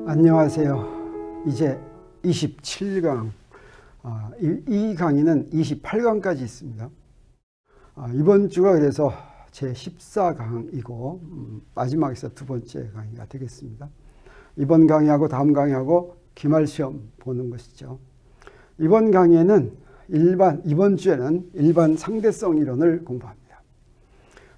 안녕하세요. 이제 27강, 이 강의는 28강까지 있습니다. 이번 주가 그래서 제 14강이고 마지막에서 두 번째 강의가 되겠습니다. 이번 강의하고 다음 강의하고 기말시험 보는 것이죠. 이번 강의에는 이번 주에는 일반 상대성 이론을 공부합니다.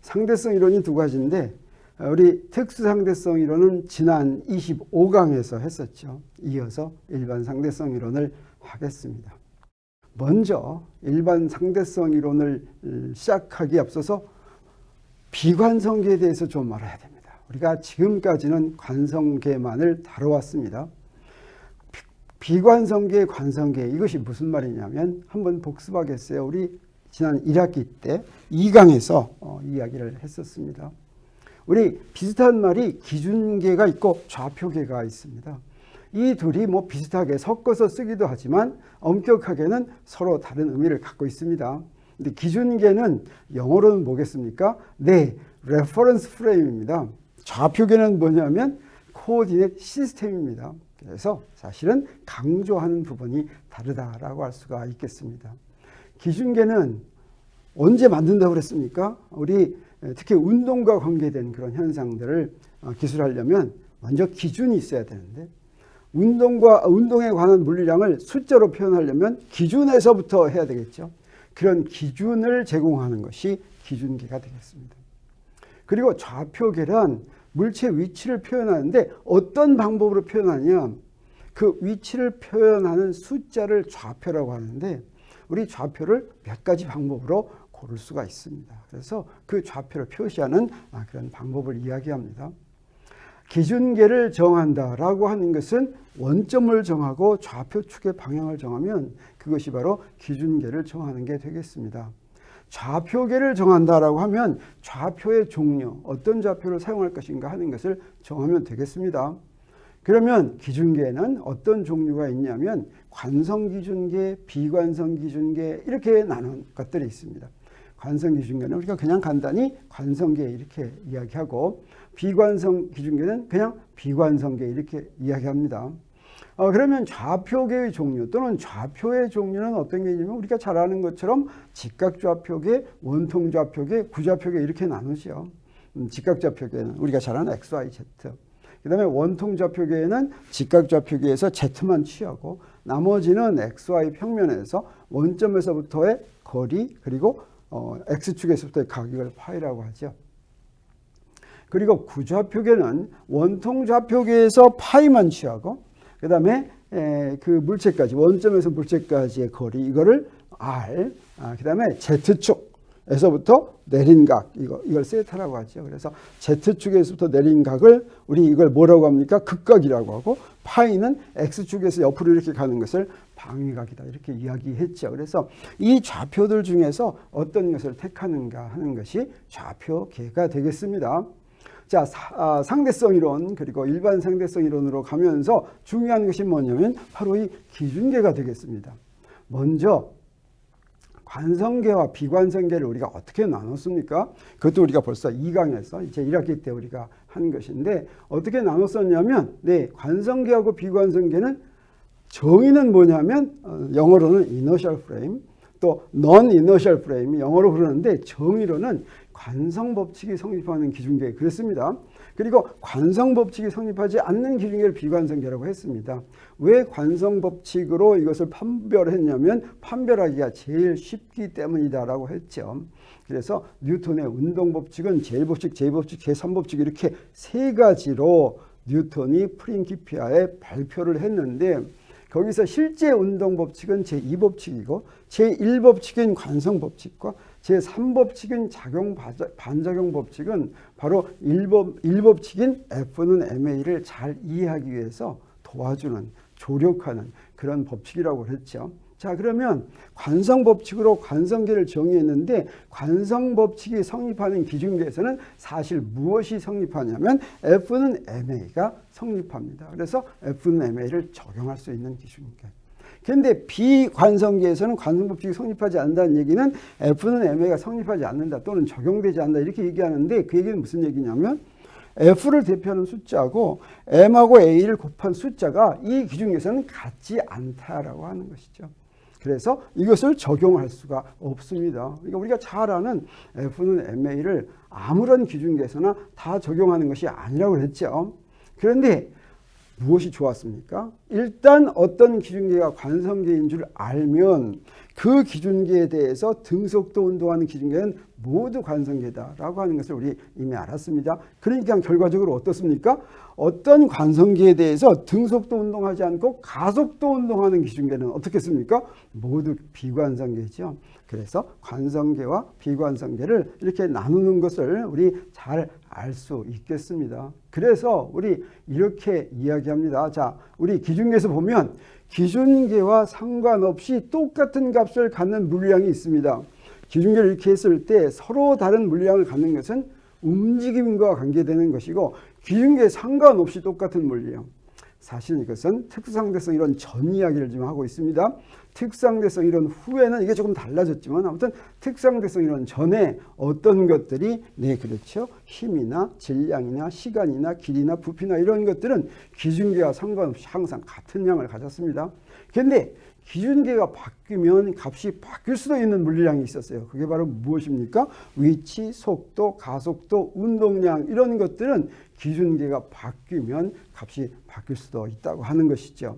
상대성 이론이 두 가지인데 우리 특수상대성 이론은 지난 25강에서 했었죠. 이어서 일반 상대성 이론을 하겠습니다. 먼저 일반 상대성 이론을 시작하기에 앞서서 비관성계에 대해서 좀 알아야 됩니다. 우리가 지금까지는 관성계만을 다뤄왔습니다. 비관성계, 관성계 이것이 무슨 말이냐면 한번 복습하겠어요. 우리 지난 1학기 때 2강에서 이야기를 했었습니다. 우리 비슷한 말이 기준계가 있고 좌표계가 있습니다. 이 둘이 비슷하게 섞어서 쓰기도 하지만 엄격하게는 서로 다른 의미를 갖고 있습니다. 근데 기준계는 영어로는 뭐겠습니까? 네, 레퍼런스 프레임입니다. 좌표계는 뭐냐면 코오디네이트 시스템입니다. 그래서 사실은 강조하는 부분이 다르다라고 할 수가 있겠습니다. 기준계는 언제 만든다고 그랬습니까? 우리 특히 운동과 관계된 그런 현상들을 기술하려면 먼저 기준이 있어야 되는데 운동에 관한 물리량을 숫자로 표현하려면 기준에서부터 해야 되겠죠. 그런 기준을 제공하는 것이 기준계가 되겠습니다. 그리고 좌표계란 물체 위치를 표현하는데 어떤 방법으로 표현하냐? 그 위치를 표현하는 숫자를 좌표라고 하는데 우리 좌표를 몇 가지 방법으로 고를 수가 있습니다. 그래서 그 좌표를 표시하는 그런 방법을 이야기합니다. 기준계를 정한다라고 하는 것은 원점을 정하고 좌표축의 방향을 정하면 그것이 바로 기준계를 정하는 게 되겠습니다. 좌표계를 정한다라고 하면 좌표의 종류, 어떤 좌표를 사용할 것인가 하는 것을 정하면 되겠습니다. 그러면 기준계에는 어떤 종류가 있냐면 관성기준계, 비관성기준계 이렇게 나눈 것들이 있습니다. 관성기준계는 우리가 그냥 간단히 관성계 이렇게 이야기하고 비관성기준계는 그냥 비관성계 이렇게 이야기합니다. 그러면 좌표계의 종류 또는 좌표의 종류는 어떤 게 있냐면 우리가 잘 아는 것처럼 직각좌표계, 원통좌표계, 구좌표계 이렇게 나누죠. 직각좌표계는 우리가 잘 아는 X, Y, Z. 그 다음에 원통좌표계에는 직각좌표계에서 Z만 취하고 나머지는 X, Y 평면에서 원점에서부터의 거리 그리고 X축에서부터의 가격을 파이라고 하죠. 그리고 구좌표계는 원통좌표계에서 파이만 취하고 그 다음에 그 물체까지 원점에서 물체까지의 거리 이거를 R 그 다음에 Z축에서부터 내린 각 이걸 세타라고 하죠. 그래서 Z축에서부터 내린 각을 우리 이걸 뭐라고 합니까? 극각이라고 하고 파이는 X축에서 옆으로 이렇게 가는 것을 방위각이다 이렇게 이야기했죠. 그래서 이 좌표들 중에서 어떤 것을 택하는가 하는 것이 좌표계가 되겠습니다. 자, 상대성 이론 그리고 일반 상대성 이론으로 가면서 중요한 것이 뭐냐면 바로 이 기준계가 되겠습니다. 먼저 관성계와 비관성계를 우리가 어떻게 나눴습니까? 그것도 우리가 벌써 2강에서 이제 1학기 때 우리가 한 것인데 어떻게 나눴었냐면 관성계하고 비관성계는 정의는 뭐냐면 영어로는 inertial frame 또 non-inertial frame 영어로 부르는데 정의로는 관성법칙이 성립하는 기준계 그랬습니다. 그리고 관성법칙이 성립하지 않는 기준계를 비관성계라고 했습니다. 왜 관성법칙으로 이것을 판별했냐면 판별하기가 제일 쉽기 때문이다라고 했죠. 그래서 뉴턴의 운동법칙은 제1법칙, 제2법칙, 제3법칙 이렇게 세 가지로 뉴턴이 프린키피아에 발표를 했는데 거기서 실제 운동법칙은 제2법칙이고 제1법칙인 관성법칙과 제3법칙인 반작용 법칙은 바로 1법칙인 F는 MA를 잘 이해하기 위해서 도와주는 조력하는 그런 법칙이라고 그랬죠. 자, 그러면 관성법칙으로 관성계를 정의했는데 관성법칙이 성립하는 기준계에서는 사실 무엇이 성립하냐면 F는 MA가 성립합니다. 그래서 F는 MA를 적용할 수 있는 기준계. 그런데 비관성계에서는 관성법칙이 성립하지 않는다는 얘기는 F는 MA가 성립하지 않는다 또는 적용되지 않는다 이렇게 얘기하는데 그 얘기는 무슨 얘기냐면 F를 대표하는 숫자고 M하고 A를 곱한 숫자가 이 기준계에서는 같지 않다라고 하는 것이죠. 그래서 이것을 적용할 수가 없습니다. 그러니까 우리가 잘 아는 F는 MA를 아무런 기준계에서나 다 적용하는 것이 아니라고 그랬죠. 그런데 무엇이 좋았습니까? 일단 어떤 기준계가 관성계인 줄 알면 그 기준계에 대해서 등속도 운동하는 기준계는 모두 관성계다라고 하는 것을 우리 이미 알았습니다. 그러니까 결과적으로 어떻습니까? 어떤 관성계에 대해서 등속도 운동하지 않고 가속도 운동하는 기준계는 어떻겠습니까? 모두 비관성계죠. 그래서 관성계와 비관성계를 이렇게 나누는 것을 우리 잘 알 수 있겠습니다. 그래서 우리 이렇게 이야기합니다. 자, 우리 기준계에서 보면 기준계와 상관없이 똑같은 값을 갖는 물량이 있습니다. 기준계를 이렇게 했을 때 서로 다른 물량을 갖는 것은 움직임과 관계되는 것이고 기준계에 상관없이 똑같은 물량. 사실 이것은 특수상대성 이론 전 이야기를 지금 하고 있습니다. 특수상대성 이론 후에는 이게 조금 달라졌지만 아무튼 특수상대성 이론 전에 어떤 것들이 그렇죠. 힘이나 질량이나 시간이나 길이나 부피나 이런 것들은 기준계와 상관없이 항상 같은 양을 가졌습니다. 그런데 기준계가 바뀌면 값이 바뀔 수도 있는 물량이 있었어요. 그게 바로 무엇입니까? 위치, 속도, 가속도, 운동량 이런 것들은 기준계가 바뀌면 값이 바뀔 수도 있다고 하는 것이죠.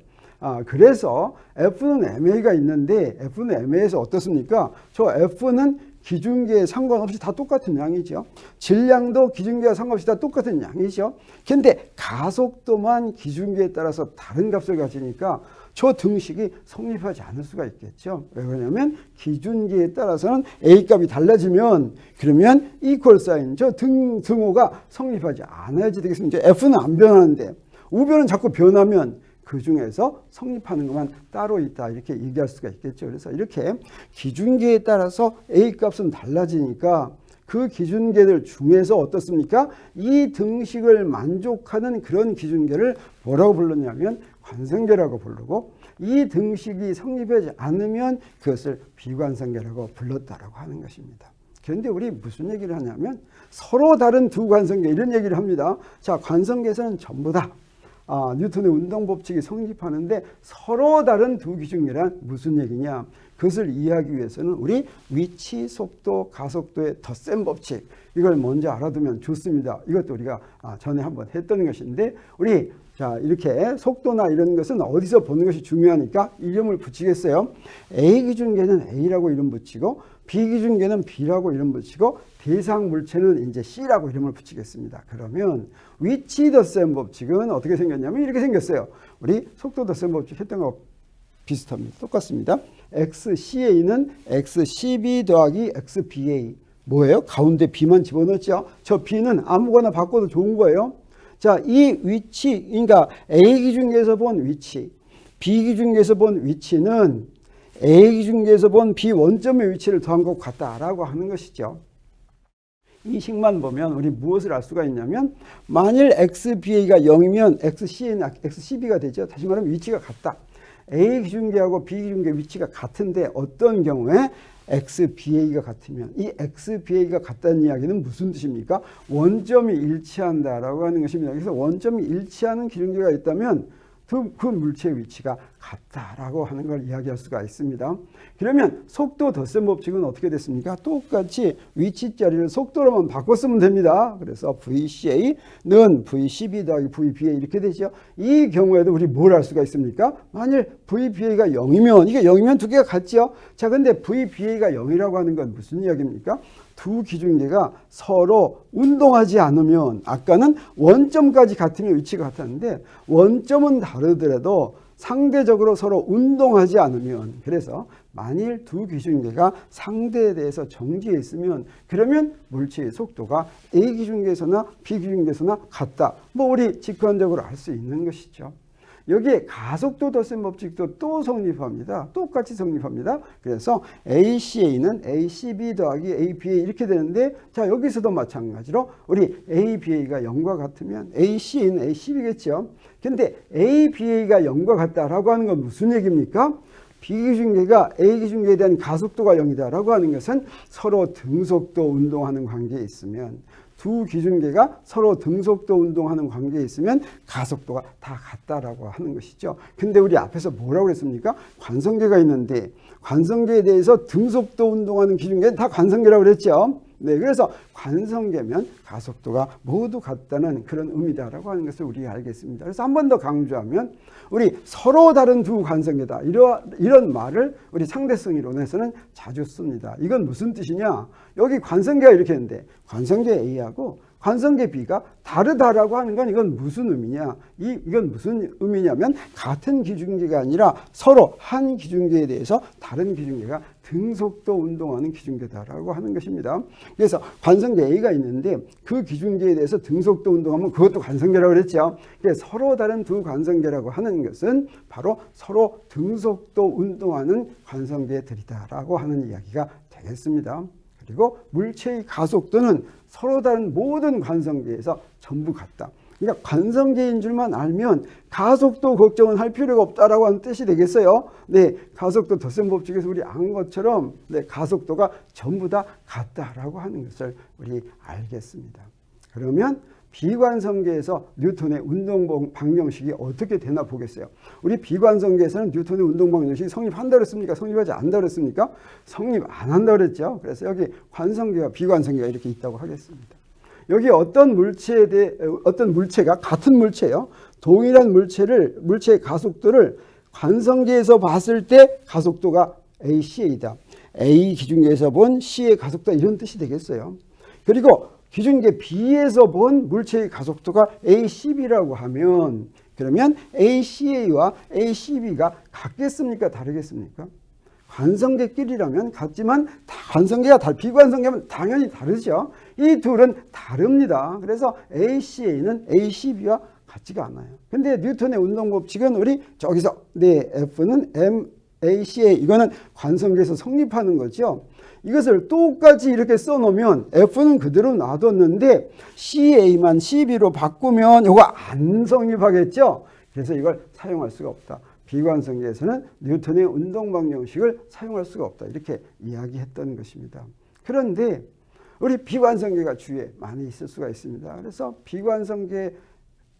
그래서 F는 MA가 있는데 F는 MA에서 어떻습니까? 저 F는 기준계에 상관없이 다 똑같은 양이죠. 질량도 기준계와 상관없이 다 똑같은 양이죠. 그런데 가속도만 기준계에 따라서 다른 값을 가지니까 저 등식이 성립하지 않을 수가 있겠죠. 왜 그러냐면 기준계에 따라서는 A값이 달라지면 그러면 이퀄 사인 저 등호가 성립하지 않아야지 되겠습니다. F는 안 변하는데 우변은 자꾸 변하면 그 중에서 성립하는 것만 따로 있다 이렇게 얘기할 수가 있겠죠. 그래서 이렇게 기준계에 따라서 A값은 달라지니까 그 기준계들 중에서 어떻습니까? 이 등식을 만족하는 그런 기준계를 뭐라고 불렀냐면 관성계라고 부르고 이 등식이 성립하지 않으면 그것을 비관성계라고 불렀다라고 하는 것입니다. 그런데 우리 무슨 얘기를 하냐면 서로 다른 두 관성계 이런 얘기를 합니다. 자, 관성계에서는 전부 다 뉴턴의 운동법칙이 성립하는데 서로 다른 두 기준계란 무슨 얘기냐? 그것을 이해하기 위해서는 우리 위치, 속도, 가속도의 덧셈 법칙 이걸 먼저 알아두면 좋습니다. 이것도 우리가 전에 한번 했던 것인데 우리 자 이렇게 속도나 이런 것은 어디서 보는 것이 중요하니까 이름을 붙이겠어요. A 기준계는 A라고 이름 붙이고 B 기준계는 B라고 이름 붙이고 대상 물체는 이제 C라고 이름을 붙이겠습니다. 그러면 위치 덧셈 법칙은 어떻게 생겼냐면 이렇게 생겼어요. 우리 속도 덧셈 법칙 했던 거 비슷합니다. 똑같습니다. XCA는 XCB 더하기 XBA 뭐예요? 가운데 B만 집어넣었죠. 저 B는 아무거나 바꿔도 좋은 거예요. 자, 이 위치, 그러니까 A 기준계에서 본 위치, B 기준계에서 본 위치는 A 기준계에서 본 B 원점의 위치를 더한 것 같다라고 하는 것이죠. 이 식만 보면 우리 무엇을 알 수가 있냐면 만일 XBA가 0이면 XCA는 XCB가 되죠. 다시 말하면 위치가 같다. A 기준계하고 B 기준계 위치가 같은데 어떤 경우에 XBA가 같으면 이 XBA가 같다는 이야기는 무슨 뜻입니까? 원점이 일치한다라고 하는 것입니다. 그래서 원점이 일치하는 기준계가 있다면 그 물체의 위치가 같다라고 하는 걸 이야기할 수가 있습니다. 그러면 속도 덧셈 법칙은 어떻게 됐습니까? 똑같이 위치 자리를 속도로만 바꿨으면 됩니다. 그래서 VCA는 VCB 더하기 VBA 이렇게 되죠. 이 경우에도 우리 뭘 할 수가 있습니까? 만일 VBA가 0이면 이게 0이면 두 개가 같죠. 자, 근데 VBA가 0이라고 하는 건 무슨 이야기입니까? 두 기준계가 서로 운동하지 않으면 아까는 원점까지 같으면 위치가 같았는데 원점은 다르더라도 상대적으로 서로 운동하지 않으면 그래서 만일 두 기준계가 상대에 대해서 정지해 있으면 그러면 물체의 속도가 A 기준계에서나 B 기준계에서나 같다. 뭐 우리 직관적으로 알 수 있는 것이죠. 여기에 가속도 덧셈 법칙도 또 성립합니다. 똑같이 성립합니다. 그래서 ACA는 ACB 더하기 ABA 이렇게 되는데 자 여기서도 마찬가지로 우리 ABA가 0과 같으면 ACA는 ACB겠죠. 근데 ABA가 0과 같다라고 하는 건 무슨 얘기입니까? B 기준계가 A 기준계에 대한 가속도가 0이다라고 하는 것은 서로 등속도 운동하는 관계에 있으면 두 기준계가 서로 등속도 운동하는 관계에 있으면 가속도가 다 같다라고 하는 것이죠. 근데 우리 앞에서 뭐라고 그랬습니까? 관성계가 있는데 관성계에 대해서 등속도 운동하는 기준계는 다 관성계라고 그랬죠. 네, 그래서 관성계면 가속도가 모두 같다는 그런 의미다라고 하는 것을 우리가 알겠습니다. 그래서 한 번 더 강조하면 우리 서로 다른 두 관성계다 이런 말을 우리 상대성 이론에서는 자주 씁니다. 이건 무슨 뜻이냐? 여기 관성계가 이렇게 있는데 관성계 A하고 관성계 B가 다르다라고 하는 건 이건 무슨 의미냐? 이건 무슨 의미냐면 같은 기준계가 아니라 서로 한 기준계에 대해서 다른 기준계가 등속도 운동하는 기준계다라고 하는 것입니다. 그래서 관성계 A가 있는데 그 기준계에 대해서 등속도 운동하면 그것도 관성계라고 그랬죠. 그래서 서로 다른 두 관성계라고 하는 것은 바로 서로 등속도 운동하는 관성계들이다라고 하는 이야기가 되겠습니다. 그리고 물체의 가속도는 서로 다른 모든 관성계에서 전부 같다. 그러니까 관성계인 줄만 알면 가속도 걱정은 할 필요가 없다라고 하는 뜻이 되겠어요. 네, 가속도 덧셈 법칙에서 우리 안 것처럼 네, 가속도가 전부 다 같다라고 하는 것을 우리 알겠습니다. 그러면 비관성계에서 뉴턴의 운동 방정식이 어떻게 되나 보겠어요. 우리 비관성계에서는 뉴턴의 운동 방정식이 성립한다 그랬습니까? 성립하지 않는다 그랬습니까? 성립 안 한다 그랬죠. 그래서 여기 관성계와 비관성계가 이렇게 있다고 하겠습니다. 여기 어떤 물체가 같은 물체예요. 동일한 물체의 가속도를 관성계에서 봤을 때 가속도가 ACA다. A 기준계에서 본 C의 가속도 이런 뜻이 되겠어요. 그리고 기준계 B에서 본 물체의 가속도가 ACB라고 하면 그러면 ACA와 ACB가 같겠습니까? 다르겠습니까? 관성계끼리라면 같지만 관성계가 비관성계면 당연히 다르죠. 이 둘은 다릅니다. 그래서 ACA는 ACB와 같지가 않아요. 근데 뉴턴의 운동법칙은 우리 저기서 F는 MACA 이거는 관성계에서 성립하는 거죠. 이것을 똑같이 이렇게 써놓으면 F는 그대로 놔뒀는데 CA만 CB로 바꾸면 이거 안 성립하겠죠. 그래서 이걸 사용할 수가 없다. 비관성계에서는 뉴턴의 운동방정식을 사용할 수가 없다. 이렇게 이야기했던 것입니다. 그런데 우리 비관성계가 주위에 많이 있을 수가 있습니다. 그래서 비관성계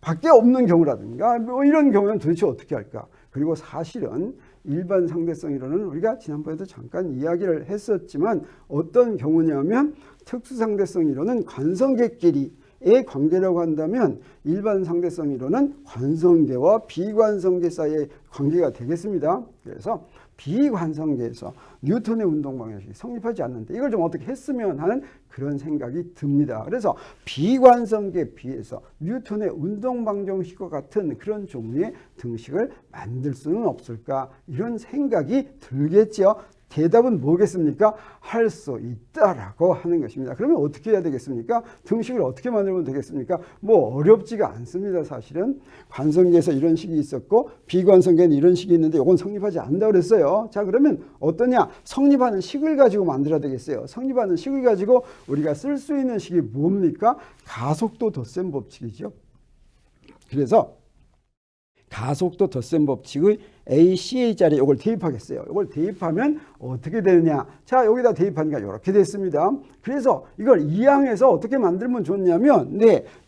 밖에 없는 경우라든가 뭐 이런 경우는 도대체 어떻게 할까? 그리고 사실은 일반 상대성 이론은 우리가 지난번에도 잠깐 이야기를 했었지만 어떤 경우냐면 특수상대성 이론은 관성계끼리의 관계라고 한다면 일반 상대성 이론은 관성계와 비관성계 사이의 관계가 되겠습니다. 그래서 비관성계에서 뉴턴의 운동 방정식이 성립하지 않는데 이걸 좀 어떻게 했으면 하는 그런 생각이 듭니다. 그래서 비관성계에 비해서 뉴턴의 운동 방정식과 같은 그런 종류의 등식을 만들 수는 없을까 이런 생각이 들겠죠. 대답은 뭐겠습니까? 할 수 있다라고 하는 것입니다. 그러면 어떻게 해야 되겠습니까? 등식을 어떻게 만들면 되겠습니까? 뭐 어렵지가 않습니다. 사실은 관성계에서 이런 식이 있었고 비관성계는 이런 식이 있는데 이건 성립하지 않는다고 그랬어요. 자, 그러면 어떠냐? 성립하는 식을 가지고 만들어야 되겠어요. 성립하는 식을 가지고 우리가 쓸 수 있는 식이 뭡니까? 가속도 덧셈 법칙이죠. 그래서 가속도 덧셈 법칙의 ACA 자리에 이걸 대입하겠어요. 이걸 대입하면 어떻게 되느냐? 자, 여기다 대입하니까 이렇게 됐습니다. 그래서 이걸 이항해서 어떻게 만들면 좋냐면,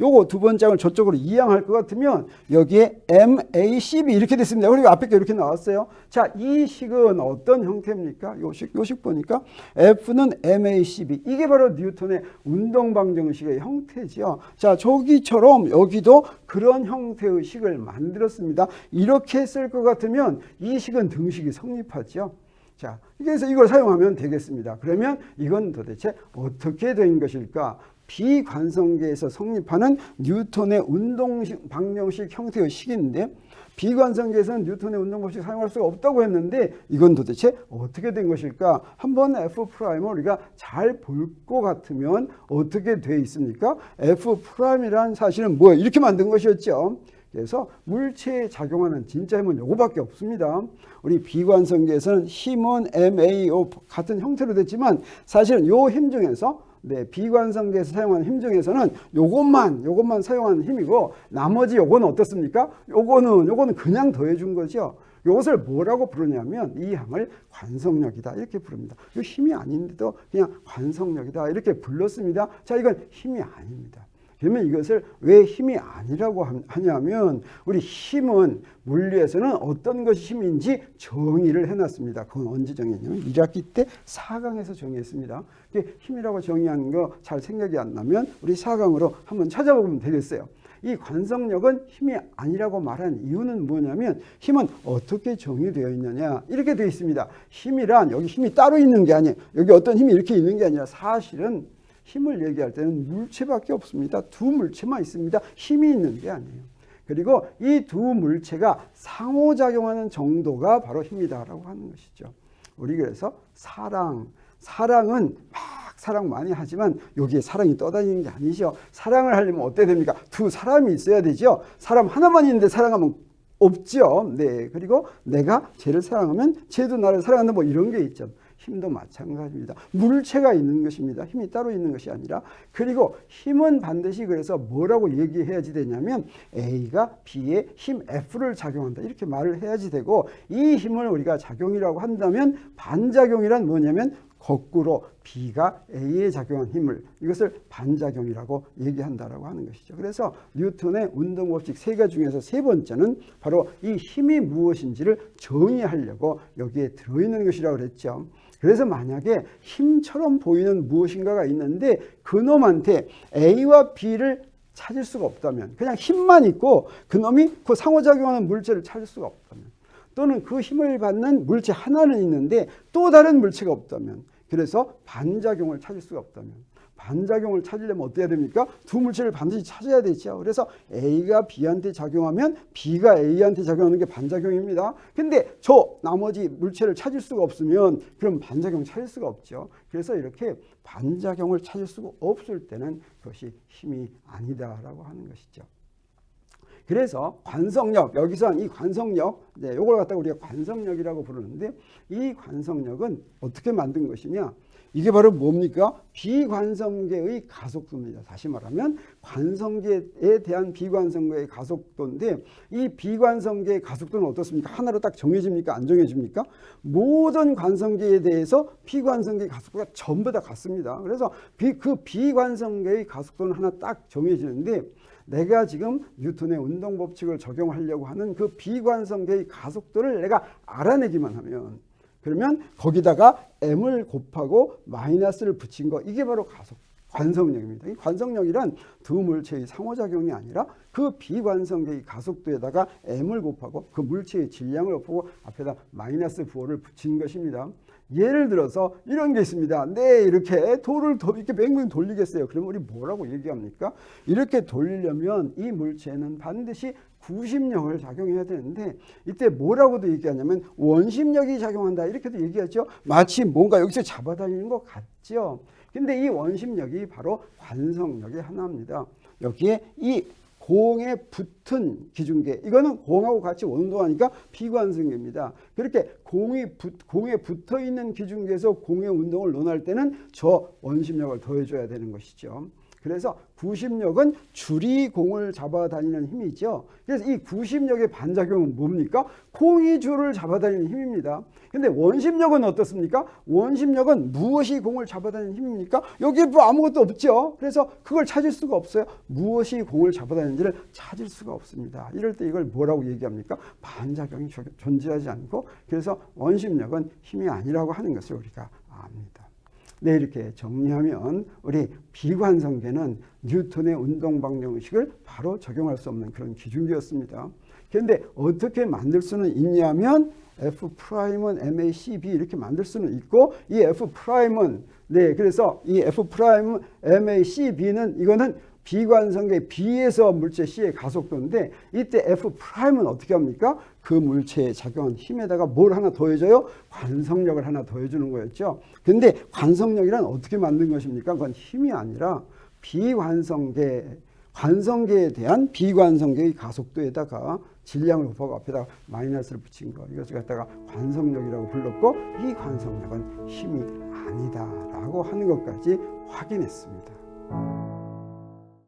요거 두 번장을 저쪽으로 이항할 것 같으면 여기에 MACB 이렇게 됐습니다. 그리고 앞에 게 이렇게 나왔어요. 자, 이 식은 어떤 형태입니까? 요 식 보니까 F는 MACB. 이게 바로 뉴턴의 운동방정식의 형태죠. 자, 저기처럼 여기도 그런 형태의 식을 만들었습니다. 이렇게 쓸 것 같으면 이 식은 등식이 성립하죠. 자, 그래서 이걸 사용하면 되겠습니다. 그러면 이건 도대체 어떻게 된 것일까? 비관성계에서 성립하는 뉴턴의 운동 방정식 형태의 식인데 비관성계에서는 뉴턴의 운동법칙 사용할 수가 없다고 했는데 이건 도대체 어떻게 된 것일까? 한번 F'을 우리가 잘 볼 것 같으면 어떻게 돼 있습니까? F'이란 사실은 뭐예요? 이렇게 만든 것이었죠. 그래서 물체에 작용하는 진짜 힘은 요거밖에 없습니다. 우리 비관성계에서는 힘은 MAO 같은 형태로 됐지만 사실은 요 힘 중에서 비관성계에서 사용하는 힘 중에서는 요것만 사용하는 힘이고 나머지 요거는 어떻습니까? 요거는 그냥 더해 준 거죠. 이것을 뭐라고 부르냐면 이 항을 관성력이다 이렇게 부릅니다. 이 힘이 아닌데도 그냥 관성력이다 이렇게 불렀습니다. 자, 이건 힘이 아닙니다. 그러면 이것을 왜 힘이 아니라고 하냐면 우리 힘은 물리에서는 어떤 것이 힘인지 정의를 해놨습니다. 그건 언제 정했냐면 1학기 때 4강에서 정의했습니다. 힘이라고 정의한 거 잘 생각이 안 나면 우리 4강으로 한번 찾아보면 되겠어요. 이 관성력은 힘이 아니라고 말한 이유는 뭐냐면 힘은 어떻게 정의되어 있느냐 이렇게 되어 있습니다. 힘이란 여기 힘이 따로 있는 게 아니에요. 여기 어떤 힘이 이렇게 있는 게 아니라 사실은 힘을 얘기할 때는 물체밖에 없습니다. 두 물체만 있습니다. 힘이 있는 게 아니에요. 그리고 이 두 물체가 상호작용하는 정도가 바로 힘이다라고 하는 것이죠. 우리 그래서 사랑은 막 사랑 많이 하지만 여기에 사랑이 떠다니는 게 아니죠. 사랑을 하려면 어때야 됩니까? 두 사람이 있어야 되죠. 사람 하나만 있는데 사랑하면 없죠. 네. 그리고 내가 쟤를 사랑하면 쟤도 나를 사랑한다 뭐 이런 게 있죠. 힘도 마찬가지입니다. 물체가 있는 것입니다. 힘이 따로 있는 것이 아니라. 그리고 힘은 반드시 그래서 뭐라고 얘기해야지 되냐면 A가 B에 힘 F를 작용한다 이렇게 말을 해야지 되고 이 힘을 우리가 작용이라고 한다면 반작용이란 뭐냐면 거꾸로 B가 A에 작용한 힘을 이것을 반작용이라고 얘기한다라고 하는 것이죠. 그래서 뉴턴의 운동법칙 3가지 중에서 3번째는 바로 이 힘이 무엇인지를 정의하려고 여기에 들어있는 것이라고 그랬죠. 그래서 만약에 힘처럼 보이는 무엇인가가 있는데 그놈한테 A와 B를 찾을 수가 없다면 그냥 힘만 있고 그놈이 그 상호작용하는 물체를 찾을 수가 없다면 또는 그 힘을 받는 물체 하나는 있는데 또 다른 물체가 없다면 그래서 반작용을 찾을 수가 없다면 반작용을 찾으려면 어때야 됩니까? 두 물체를 반드시 찾아야 되죠. 그래서 A가 B한테 작용하면 B가 A한테 작용하는 게 반작용입니다. 근데 저 나머지 물체를 찾을 수가 없으면 그럼 반작용 찾을 수가 없죠. 그래서 이렇게 반작용을 찾을 수가 없을 때는 그것이 힘이 아니다라고 하는 것이죠. 그래서 관성력, 여기서 이 관성력, 네, 이걸 갖다가 우리가 관성력이라고 부르는데 이 관성력은 어떻게 만든 것이냐? 이게 바로 뭡니까? 비관성계의 가속도입니다. 다시 말하면 관성계에 대한 비관성계의 가속도인데 이 비관성계의 가속도는 어떻습니까? 하나로 딱 정해집니까? 안 정해집니까? 모든 관성계에 대해서 비관성계의 가속도가 전부 다 같습니다. 그래서 그 비관성계의 가속도는 하나 딱 정해지는데 내가 지금 뉴턴의 운동법칙을 적용하려고 하는 그 비관성계의 가속도를 내가 알아내기만 하면 그러면 거기다가 m을 곱하고 마이너스를 붙인 거 이게 바로 관성력입니다. 이 관성력이란 두 물체의 상호작용이 아니라 그 비관성계의 가속도에다가 m을 곱하고 그 물체의 질량을 곱하고 앞에다 마이너스 부호를 붙인 것입니다. 예를 들어서 이런 게 있습니다. 네, 이렇게 돌을 이렇게 맹맹 돌리겠어요. 그럼 우리 뭐라고 얘기합니까? 이렇게 돌리려면 이 물체는 반드시 구심력을 작용해야 되는데 이때 뭐라고도 얘기하냐면 원심력이 작용한다 이렇게도 얘기하죠. 마치 뭔가 여기서 잡아다니는 것 같죠. 근데 이 원심력이 바로 관성력의 하나입니다. 여기에 이 공에 붙은 기준계 이거는 공하고 같이 운동하니까 비관성계입니다. 그렇게 공에 붙어 있는 기준계에서 공의 운동을 논할 때는 저 원심력을 더해줘야 되는 것이죠. 그래서 구심력은 줄이 공을 잡아다니는 힘이죠. 그래서 이 구심력의 반작용은 뭡니까? 공이 줄을 잡아다니는 힘입니다. 근데 원심력은 어떻습니까? 원심력은 무엇이 공을 잡아다니는 힘입니까? 여기에 뭐 아무것도 없죠. 그래서 그걸 찾을 수가 없어요. 무엇이 공을 잡아다니는지를 찾을 수가 없습니다. 이럴 때 이걸 뭐라고 얘기합니까? 반작용이 존재하지 않고 그래서 원심력은 힘이 아니라고 하는 것을 우리가 압니다. 네, 이렇게 정리하면 우리 비관성계는 뉴턴의 운동방정식을 바로 적용할 수 없는 그런 기준계였습니다. 그런데 어떻게 만들 수는 있냐면 F'은 MACB 이렇게 만들 수는 있고 이 F'은 네, 그래서 이 F'은 MACB는 이거는 비관성계 B에서 물체 C의 가속도인데 이때 F'은 어떻게 합니까? 그 물체에 작용한 힘에다가 뭘 하나 더해줘요? 관성력을 하나 더해주는 거였죠. 근데 관성력이란 어떻게 만든 것입니까? 그건 힘이 아니라 관성계에 대한 비관성계의 가속도에다가 질량을 곱하고 앞에다가 마이너스를 붙인 거 이것을 갖다가 관성력이라고 불렀고 이 관성력은 힘이 아니다라고 하는 것까지 확인했습니다.